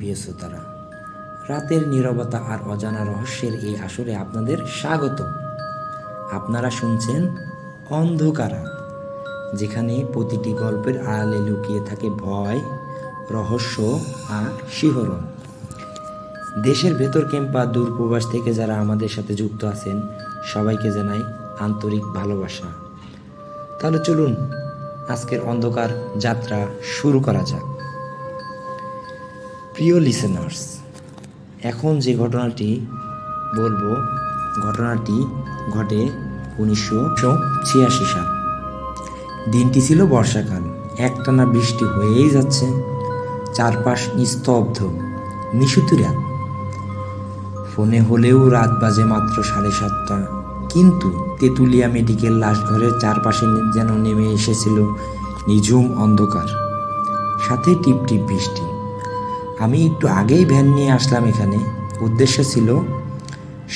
প্রিয় শ্রোতারা, রাতের নীরবতা আর অজানা রহস্যের এই আসরে আপনাদের স্বাগত। আপনারা শুনছেন অন্ধকারা, যেখানে প্রতিটি গল্পের আড়ালে লুকিয়ে থাকে ভয়, রহস্য আর শিহরণ। দেশের ভেতর কিংবা দূরপ্রবাস থেকে যারা আমাদের সাথে যুক্ত আছেন, সবাইকে জানাই আন্তরিক ভালোবাসা। তাহলে চলুন আজকের অন্ধকার যাত্রা শুরু করা যাক। প্রিয় লিসেনার্স, এখন যে ঘটনাটি বলবো, ঘটনাটি ঘটে 1986 সাল। দিনটি ছিল বর্ষাকাল, একটানা বৃষ্টি হয়েই যাচ্ছে, চারপাশ নিস্তব্ধ, নিশুতি রাত। ফোনে হলেও রাত বাজে মাত্র 7:30, কিন্তু তেঁতুলিয়া মেডিকেল লাশঘরের চারপাশে যেন নেমে এসেছিল নিঝুম অন্ধকার, সাথে টিপটিপ বৃষ্টি। আমি একটু আগেই ভ্যান নিয়ে আসলাম এখানে, উদ্দেশ্য ছিল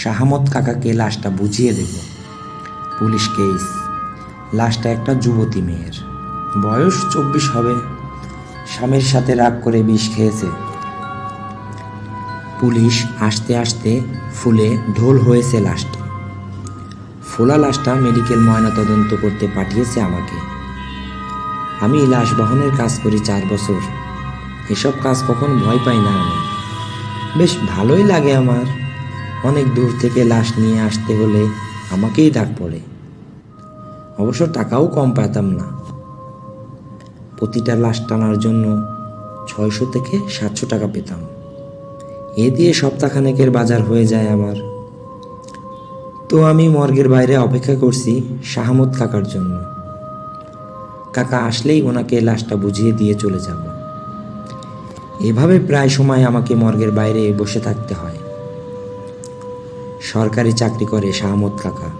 শাহামত কাকাকে লাশটা বুঝিয়ে দেব। পুলিশ কেস, লাশটা একটা যুবতী মেয়ের, বয়স 24 হবে, স্বামীর সাথে রাগ করে বিষ খেয়েছে। পুলিশ আসতে আসতে ফুলে ঢোল হয়েছে লাশটা। ফোলা লাশটা মেডিকেল ময়নাতদন্ত করতে পাঠিয়েছে আমাকে। আমি লাশ বহনের কাজ করি 4 বছর। এসব কাজ কখন ভয় পাই না আমি, বেশ ভালোই লাগে আমার। অনেক দূর থেকে লাশ নিয়ে আসতে হলে আমাকেই ডাক পড়ে। অবশ্য টাকাও কম পেতাম না। প্রতিটা লাশ টানার জন্য 600 থেকে 700 টাকা পেতাম। এ দিয়ে সপ্তাহখানেকের বাজার হয়ে যায় আমার। তো আমি মর্গের বাইরে অপেক্ষা করছি শাহামত কাকার জন্য। কাকা আসলেই ওনাকে লাশটা বুঝিয়ে দিয়ে চলে যাব। এভাবে প্রায় সময় আমাকে মর্গের বাইরে বসে থাকতে হয়। সরকারি চাকরি করে শাহামত কাকা,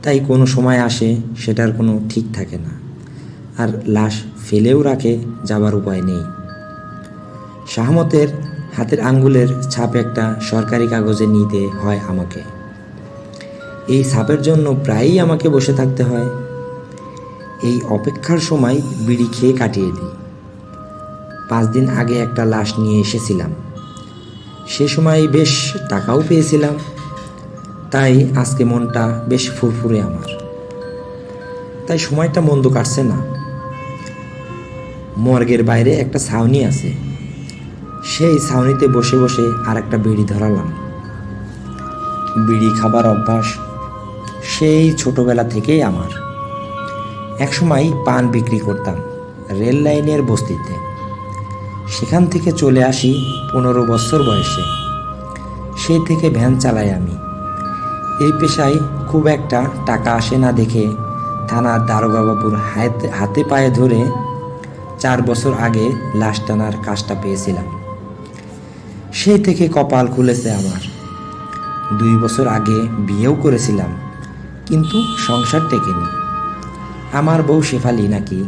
তাই কোনো সময় আসে সেটার কোনো ঠিক থাকে না, আর লাশ ফেলেও রাখে, যাবার উপায় নেই। শাহামতের হাতের আঙ্গুলের ছাপ একটা সরকারি কাগজে নিতে হয় আমাকে। এই ছাপের জন্য প্রায়ই আমাকে বসে থাকতে হয়। এই অপেক্ষার সময় বিড়ি খেয়ে কাটিয়ে দিই। 5 দিন আগে একটা লাশ নিয়ে এসেছিলাম, সে সময় বেশ টাকাও পেয়েছিলাম, তাই আজকে মনটা বেশ ফুরফুরে আমার। তাই সময়টা মন্দ কাটছে না। মর্গের বাইরে একটা ছাউনি আছে, সেই ছাউনিতে বসে বসে আর একটা বিড়ি ধরালাম। বিড়ি খাবার অভ্যাস সেই ছোটবেলা থেকেই আমার। একসময় পান বিক্রি করতাম রেল লাইনের বস্তিতে। সেখান থেকে চলে আসি 15 বছর বয়সে। সেই থেকে ভ্যান চালাই আমি। এই পেশায় খুব একটা টাকা আসে না দেখে থানার দারোগা বাবুর হাতে পায়ে ধরে 4 বছর আগে লাশ টানার কাজটা পেয়েছিলাম। সেই থেকে কপাল খুলেছে আমার। 2 বছর আগে বিয়েও করেছিলাম, কিন্তু সংসার টেকেনি। আমার বউ শেফালি নাকি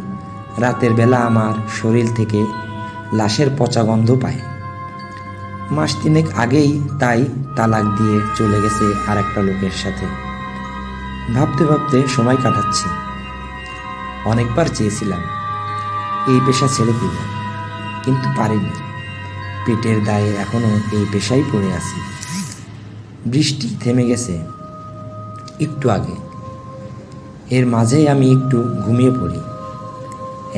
রাতের বেলা আমার শরীর থেকে লাশের পচা গন্ধ পায়। মাস 3 আগেই তাই তালাক দিয়ে চলে গেছে আর একটা লোকের সাথে। ভাবতে ভাবতে সময় কাটাচ্ছি। অনেকবার চেয়েছিলাম এই পেশা ছেড়ে দিব, কিন্তু পারিনি। পেটের দায়ে এখনো এই পেশাই পড়ে আছি। বৃষ্টি থেমে গেছে একটু আগে, এর মাঝেই আমি একটু ঘুমিয়ে পড়ি।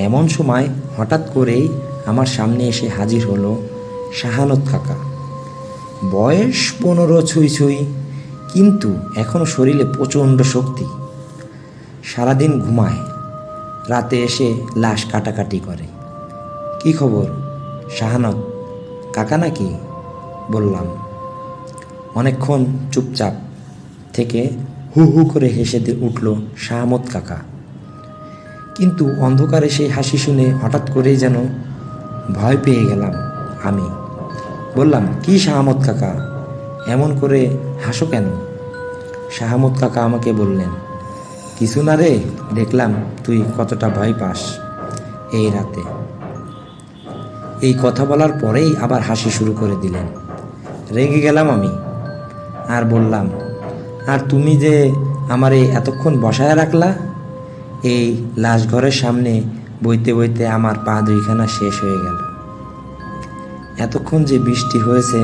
এমন সময় হঠাৎ করেই আমার সামনে এসে হাজির হলো শাহামত কাকা। বয়স 15 ছুঁই ছুঁই, কিন্তু এখনো শরীরে প্রচণ্ড শক্তি। সারাদিন ঘুমায়, রাতে এসে লাশ কাটাকাটি করে। কি খবর শাহামত কাকা নাকি? বললাম। অনেকক্ষণ চুপচাপ থেকে হু হু করে হেসে উঠল শাহামত কাকা। কিন্তু অন্ধকারে সেই হাসি শুনে হঠাৎ করেই যেন ভয় পেয়ে গেলাম আমি। বললাম, কি শাহামত কাকা, এমন করে হাসো কেন? শাহামত কাকা আমাকে বললেন, কিছু না রে, দেখলাম তুই কতটা ভয় পাস এই রাতে। এই কথা বলার পরেই আবার হাসি শুরু করে দিলেন। রেগে গেলাম আমি, আর বললাম, আর তুমি যে আমারে এতক্ষণ বসায় রাখলা, এই লাশ ঘরের সামনে বইতে বইতে আমার পা 2খানা শেষ হয়ে গেল। এতক্ষণ যে বৃষ্টি হয়েছে,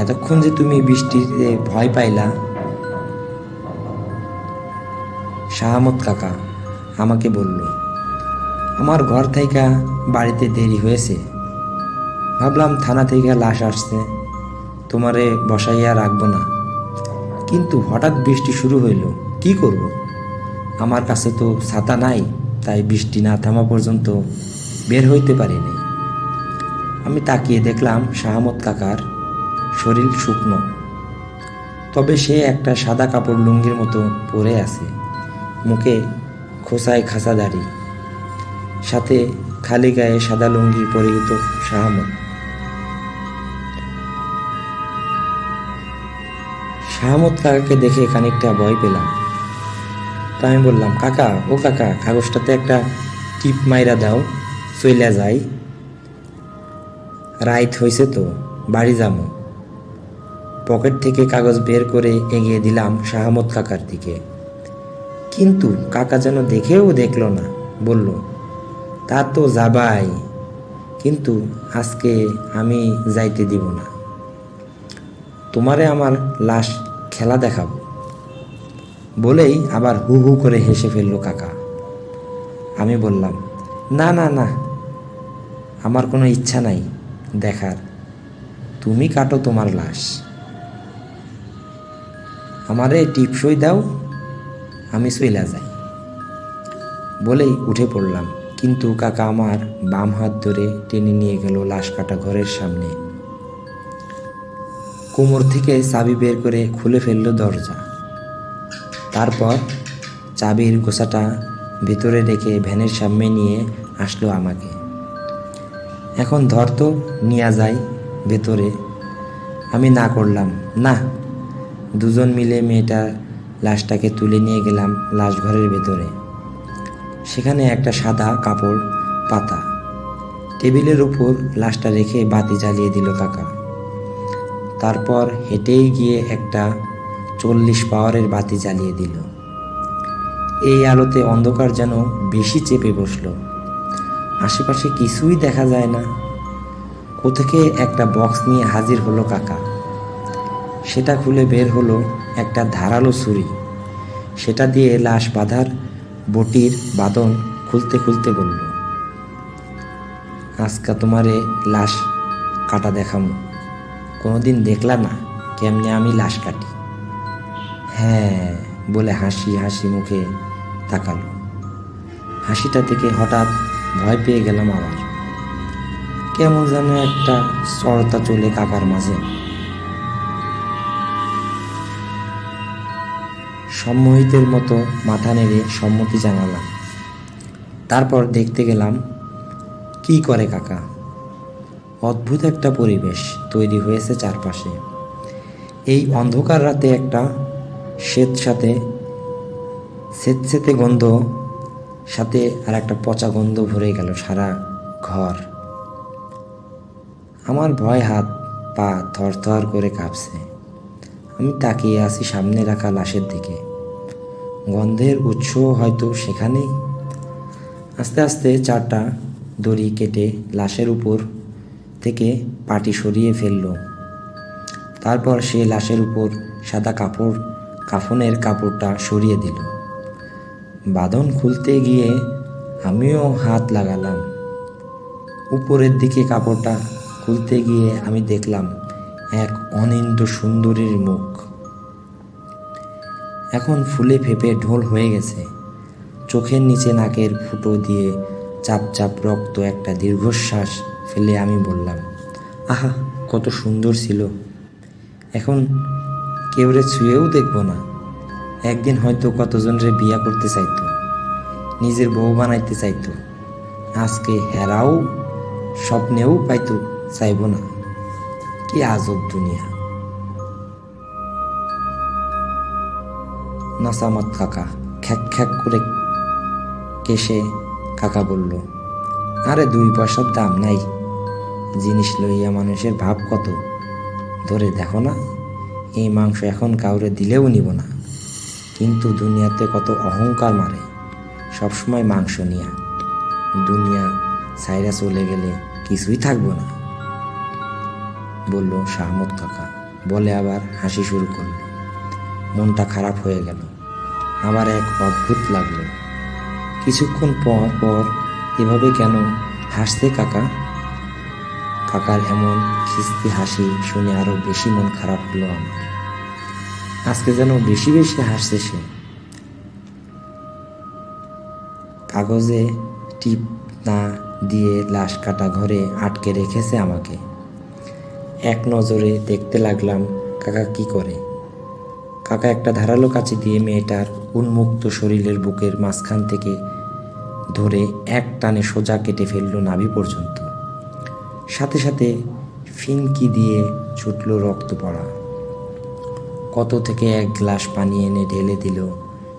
এতক্ষণ যে তুমি বৃষ্টিতে ভয় পাইলা। শাহামত কাকা আমাকে বলল, আমার ঘর থেকে বাড়িতে দেরি হয়েছে, ভাবলাম থানা থেকে লাশ আসছে, তোমারে বসাইয়া রাখবো না, কিন্তু হঠাৎ বৃষ্টি শুরু হইল, কি করব? আমার কাছে তো ছাতা নাই, তাই বৃষ্টি না থামা পর্যন্ত বের হইতে পারিনি। আমি তাকিয়ে দেখলাম শাহামত কাকার শরীর শুকনো, তবে সে একটা সাদা কাপড় লুঙ্গির মতো পরে আছে, মুখে খোসায় খাসা দাড়ি, সাথে খালি গায়ে সাদা লুঙ্গি পরিহিত শাহামত। শাহামত কাকাকে দেখে খানিকটা ভয় পেলাম। তো আমি বললাম, কাকা, ও কাকা, কাগজটাতে একটা টিপ মাইরা দাও, চইলা যাই, রাইত হয়েছে তো, বাড়ি যাবো। পকেট থেকে কাগজ বের করে এগিয়ে দিলাম শাহামত কাকার দিকে, কিন্তু কাকা যেন দেখেও দেখল না, বলল, তা তো যাবাই, কিন্তু আজকে আমি যাইতে দিব না, তোমারে আমার লাশ খেলা দেখাবো। বলেই আবার হু হু করে হেসে ফেলল কাকা। আমি বললাম, না না না, আমার কোনো ইচ্ছা নাই দেখার, তুমি কাটো তোমার লাশ, আমারে টিপসই দাও, আমি চইলা যাই। বলেই উঠে পড়লাম, কিন্তু কাকা আমার বাম হাত ধরে টেনে নিয়ে গেল লাশ কাটা ঘরের সামনে। কোমর থেকে চাবি বের করে খুলে ফেলল দরজা, তারপর চাবির গোছাটা ভেতরে রেখে ভ্যানের সামনে নিয়ে আসলো আমাকে। এখন ধর তো, নিয়ে যাই ভেতরে। আমি না করলাম না। দুজন মিলে মেয়েটার লাশটাকে তুলে নিয়ে গেলাম লাশ ঘরের ভেতরে। সেখানে একটা সাদা কাপড় পাতা, টেবিলের উপর লাশটা রেখে বাতি জ্বালিয়ে দিল কাকা। তারপর হেঁটেই গিয়ে একটা 40 পাওয়ারের বাতি জ্বালিয়ে দিল। এই আলোতে অন্ধকার যেন বেশি চেপে বসলো, আশেপাশে কিছুই দেখা যায় না। কোথেকে একটা বক্স নিয়ে হাজির হলো কাকা, সেটা খুলে বের হলো একটা ধারালো ছুরি, সেটা দিয়ে লাশ বাঁধার বটির বাঁধন খুলতে খুলতে বলল, আজকা তোমারে লাশ কাটা দেখামু, কোনোদিন দেখলা না কেমনে আমি লাশ কাটি। হ্যাঁ বলে হাসি হাসি মুখে তাকালো। হাসিটা থেকে হঠাৎ ভয় পেয়ে গেলাম আবার, কেমন যেন একটা চড়তা চলে কাকার মাঝে। সম্মোহিতের মতো মাথা নেড়ে সম্মতি জানালাম। তারপর দেখতে গেলাম কি করে কাকা। অদ্ভুত একটা পরিবেশ তৈরি হয়েছে চারপাশে। এই অন্ধকার রাতে একটা স্যাঁতস্যাঁতে গন্ধ, সাথে আর একটা পচা গন্ধ ভরে গেল সারা ঘর। আমার ভয় হাত পা থরথর করে কাঁপছে। আমি তাকিয়ে আছি সামনে রাখা লাশের দিকে, গন্ধের উৎস হয়তো সেখানেই। আস্তে আস্তে 4টা দড়ি কেটে লাশের উপর থেকে পাটি সরিয়ে ফেলল। তারপর সে লাশের উপর সাদা কাফনের কাপড়টা সরিয়ে দিল। বাঁধন খুলতে গিয়ে আমিও হাত লাগালাম। উপরের দিকে কাপড়টা খুলতে গিয়ে আমি দেখলাম এক অনিন্দ সুন্দরীর মুখ। এখন ফুলে ফেপে ঢোল হয়ে গেছে। চোখের নিচে নাকের ফুটো দিয়ে চাপ চাপ রক্ত। একটা দীর্ঘশ্বাস ফেলে আমি বললাম, আহা, কত সুন্দর ছিল। এখন কেউরে ছুঁয়েও দেখব না। একদিন হয়তো কতজনরে বিয়া করতে চাইতো, নিজের বউ বানাইতে চাইতো, আজকে হেরাও স্বপ্নেও পাইতো চাইব না। কি আজব দুনিয়া। নাসামত কাকা খ্যাক খ্যাক করে কেশে কাকা বলল, আরে 2 পয়সার দাম নাই, জিনিস লইয়া মানুষের ভাব কত। ধরে দেখো না, এই মাংস এখন কাউরে দিলেও নিব না, কিন্তু দুনিয়াতে কত অহংকার মারে, সবসময় মাংস নিয়া। দুনিয়া সাইরা চলে গেলে কিছুই থাকবো না, বলল শাহমত কাকা। বলে আবার হাসি শুরু করলো। মনটা খারাপ হয়ে গেল। আবার এক অদ্ভুত লাগলো। কিছুক্ষণ পর পর এভাবে কেন হাসছে কাকা? কাকার এমন খিস্তি হাসি শুনে আরো বেশি মন খারাপ হলো আমার। আজকে যেন বেশি বেশি হাসছে সে। কাগজে টিপ না দিয়ে লাশ কাটা ঘরে আটকে রেখেছে আমাকে। এক নজরে দেখতে লাগলাম কাকা কি করে। কাকা একটা ধারালো কাঁচি দিয়ে মেয়েটার উন্মুক্ত শরীরের বুকের মাঝখান থেকে ধরে এক টানে সোজা কেটে ফেলল নাভি পর্যন্ত। সাথে সাথে ফিনকি দিয়ে ছুটল রক্ত পড়া। কত থেকে এক গ্লাস পানি এনে ঢেলে দিল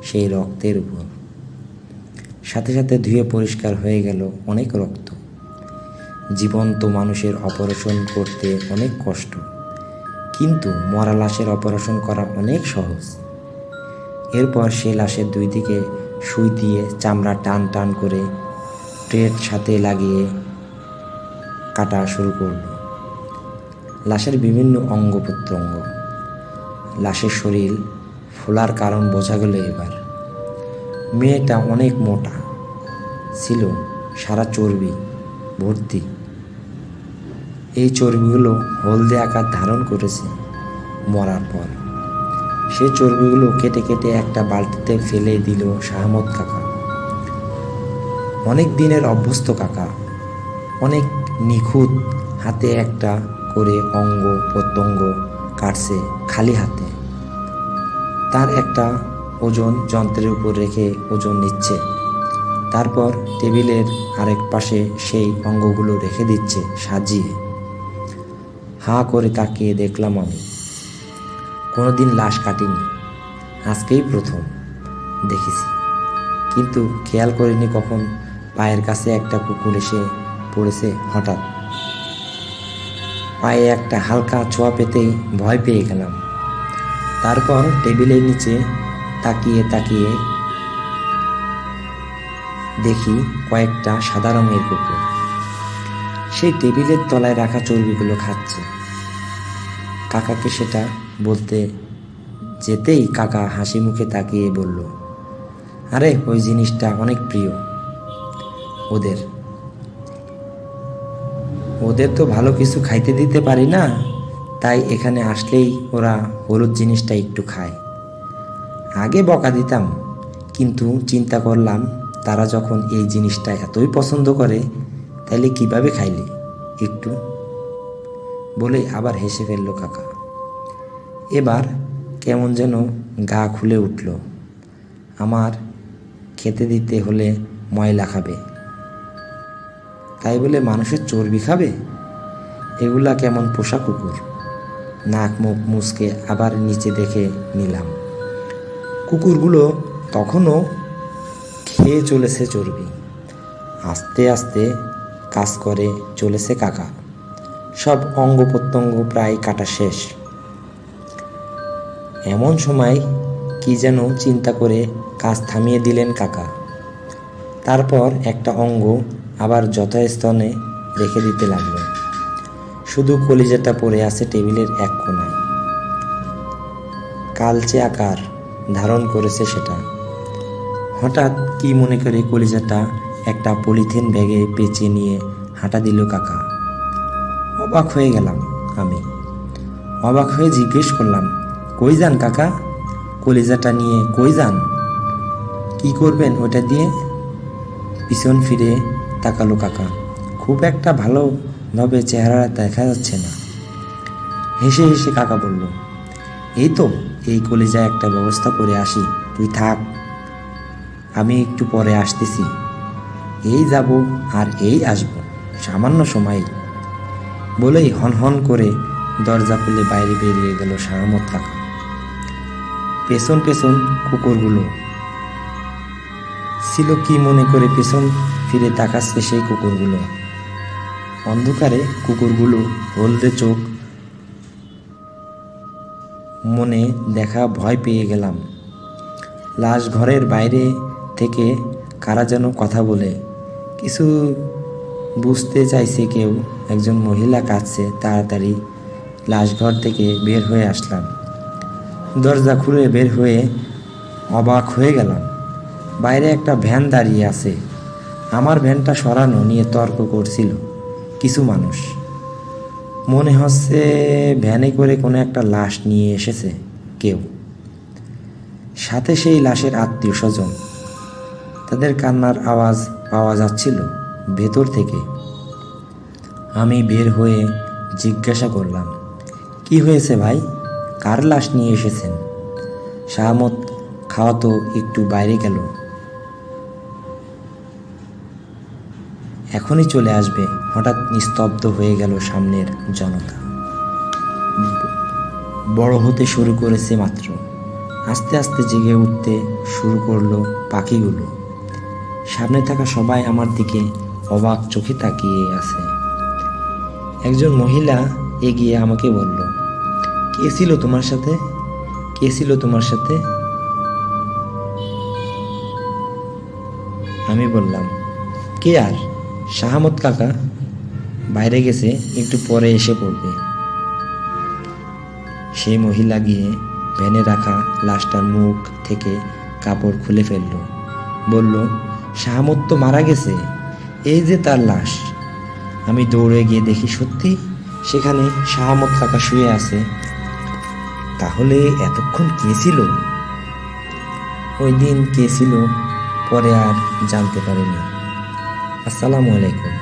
সেই রক্তের উপর। সাথে সাথে ধুয়ে পরিষ্কার হয়ে গেল অনেক রক্ত। জীবন্ত মানুষের অপারেশন করতে অনেক কষ্ট, কিন্তু মরা লাশের অপারেশন করা অনেক সহজ। এরপর সে লাশের দুই দিকে সুই দিয়ে চামড়া টান টান করে ট্রের সাথে লাগিয়ে কাটা শুরু করল। লাশের বিভিন্ন অঙ্গ প্রত্যঙ্গ। লাশের শরীর ফোলার কারণ বোঝা গেল এবার। মেয়েটা অনেক মোটা ছিল, সারা চর্বি ভর্তি। এই চর্বিগুলো হলদে আকার ধারণ করেছে মরার পর। সেই চর্বিগুলো কেটে কেটে একটা বালতিতে ফেলে দিল শাহমত কাকা। অনেক দিনের অভ্যস্ত কাকা, অনেক নিখুঁত হাতে একটা করে অঙ্গ প্রত্যঙ্গ কাটছে খালি হাতে। তার একটা ওজন যন্ত্রের উপর রেখে ওজন নিচ্ছে, তারপর টেবিলের আরেক পাশে সেই অঙ্গগুলো রেখে দিচ্ছে সাজিয়ে। হাঁ করে তাকিয়ে দেখলাম আমি। কোনোদিন লাশ কাটিনি, আজকেই প্রথম দেখেছি। কিন্তু খেয়াল করিনি কখন পায়ের কাছে একটা কুকুর এসে পড়েছে। হঠাৎ পায়ে একটা হালকা ছোঁয়া পেতেই ভয় পেয়ে গেলাম। তারপর টেবিলের নিচে তাকিয়ে তাকিয়ে দেখি কয়েকটা সাদা রঙের কুকুর সেই টেবিলের তলায় রাখা চর্বিগুলো খাচ্ছে। কাকাকে সেটা বলতে যেতেই কাকা হাসি মুখে তাকিয়ে বলল, আরে ওই জিনিসটা অনেক প্রিয় ওদের। ওদের তো ভালো কিছু খাইতে দিতে পারি না, তাই এখানে আসলেই ওরা হলুদ জিনিসটা একটু খায়। আগে বকা দিতাম, কিন্তু চিন্তা করলাম তারা যখন এই জিনিসটা এতই পছন্দ করে তাহলে কিভাবে খাইলে একটু, বলে আবার হেসে ফেলল কাকা। এবার কেমন যেন গা খুলে উঠল। আমার খেতে দিতে হলে ময়লা খাবে, তাই বলে মানুষের চর্বি খাবে? এগুলা কেমন পোষা কুকুর। নাক মুখ মুচকে আবার নিচে দেখে নিলাম। কুকুরগুলো তখনও খেয়ে চলেছে চর্বি। আস্তে আস্তে কাজ করে চলেছে কাকা। সব অঙ্গ প্রত্যঙ্গ প্রায় কাটা শেষ। এমন সময় কি যেন চিন্তা করে কাজ থামিয়ে দিলেন কাকা। তারপর একটা অঙ্গ আবার যথাস্থানে রেখে দিতে লাগলো। শুধু কলিজাটা পড়ে আছে টেবিলের এক কোণায়। কালচে আকার ধারণ করেছে সেটা। হঠাৎ কি মনে করে কলিজাটা একটা পলিথিন ব্যাগে পেঁচিয়ে নিয়ে হাঁটা দিল কাকা। অবাক হয়ে গেলাম আমি। অবাক হয়ে জিজ্ঞেস করলাম, কই যান কাকা? কলিজাটা নিয়ে কই যান? কি করবেন ওটা দিয়ে? পিছন ফিরে তাকালো কাকা। খুব একটা ভালোভাবে চেহারা দেখা যাচ্ছে না। হেসে হেসে কাকা বলল, এই তো এই কলিজায় একটা ব্যবস্থা করে আসি, তুই থাক, আমি একটু পরে আসতেছি। এই যাব আর এই আসব, সামান্য সময়, বলেই হনহন করে দরজা খুলে বাইরে বেরিয়ে গেল শাহমত কাকা। পেছন পেছন কুকুরগুলো ছিল কি মনে করে পেছন ফিরে তাকাচ্ছে সেই কুকুরগুলো। অন্ধকারে কুকুরগুলো হলদে চোখ, মনে দেখা ভয় পেয়ে গেলাম। লাশ ঘরের বাইরে থেকে কারা যেন কথা বলে, কিছু বুঝতে চাইছে কেউ। একজন মহিলা কাঁদছে। তাড়াতাড়ি লাশঘর থেকে বের হয়ে আসলাম। দরজা খুলে বের হয়ে অবাক হয়ে গেলাম। বাইরে একটা ভ্যান দাঁড়িয়ে আছে। আমার ভ্যানটা সরানো নিয়ে তর্ক করছিল কিছু মানুষ। মনে হচ্ছে ভ্যানে করে কোনো একটা লাশ নিয়ে এসেছে কেউ, সাথে সেই লাশের আত্মীয় স্বজন। তাদের কান্নার আওয়াজ পাওয়া যাচ্ছিল ভেতর থেকে। আমি বের হয়ে জিজ্ঞাসা করলাম, কি হয়েছে ভাই, কার লাশ নিয়ে এসেছেন? শাহামত খাওয়াতো একটু বাইরে গেল, এখনই চলে আসবে। হঠাৎ নিস্তব্ধ হয়ে গেল সামনের জনতা। বড় হতে শুরু করেছে মাত্র। আস্তে আস্তে জেগে উঠতে শুরু করলো পাখিগুলো। সামনে থাকা সবাই আমার দিকে অবাক চোখে তাকিয়ে আছে। একজন মহিলা এগিয়ে আমাকে বলল, কে ছিল তোমার সাথে? কে ছিল তোমার সাথে? আমি বললাম, কে আর? শাহামত কাকা বাইরে গেছে, একটু পরে এসে পড়বে। সেই মহিলা গিয়ে ভ্যানে রাখা লাশটার মুখ থেকে কাপড় খুলে ফেলল। বলল, শাহামত তো মারা গেছে, এই যে তার লাশ। আমি দৌড়ে গিয়ে দেখি সত্যি সেখানে শাহামত কাকা শুয়ে আছে। তাহলে এতক্ষণ কে ছিল? ওই দিন কে ছিল পরে আর জানতে পারিনি। আসসালামু আলাইকুম।